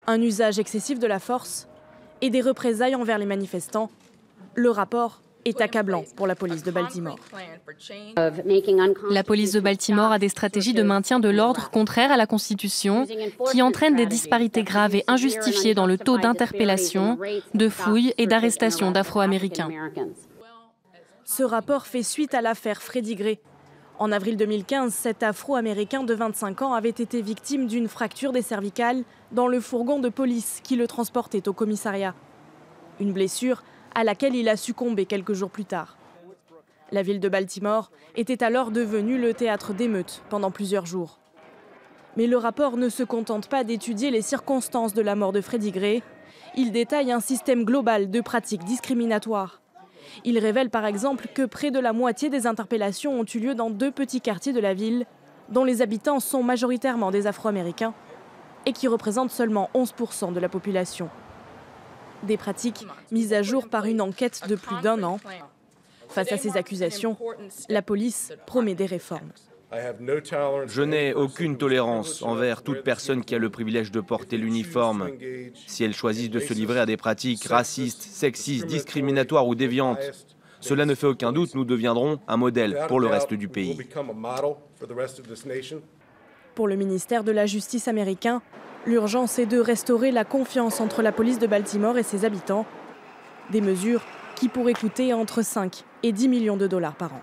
un usage excessif de la force et des représailles envers les manifestants. Le rapport est accablant pour la police de Baltimore. La police de Baltimore a des stratégies de maintien de l'ordre contraires à la Constitution qui entraînent des disparités graves et injustifiées dans le taux d'interpellation, de fouilles et d'arrestation d'Afro-Américains. Ce rapport fait suite à l'affaire Freddie Gray. En avril 2015, cet Afro-Américain de 25 ans avait été victime d'une fracture des cervicales dans le fourgon de police qui le transportait au commissariat. Une blessure à laquelle il a succombé quelques jours plus tard. La ville de Baltimore était alors devenue le théâtre d'émeutes pendant plusieurs jours. Mais le rapport ne se contente pas d'étudier les circonstances de la mort de Freddie Gray. Il détaille un système global de pratiques discriminatoires. Il révèle par exemple que près de la moitié des interpellations ont eu lieu dans 2 petits quartiers de la ville, dont les habitants sont majoritairement des Afro-Américains et qui représentent seulement 11% de la population. Des pratiques mises à jour par une enquête de plus d'1 an. Face à ces accusations, la police promet des réformes. Je n'ai aucune tolérance envers toute personne qui a le privilège de porter l'uniforme. Si elle choisit de se livrer à des pratiques racistes, sexistes, discriminatoires ou déviantes, cela ne fait aucun doute, nous deviendrons un modèle pour le reste du pays. Pour le ministère de la Justice américain, l'urgence est de restaurer la confiance entre la police de Baltimore et ses habitants. Des mesures qui pourraient coûter entre 5 et 10 millions de dollars par an.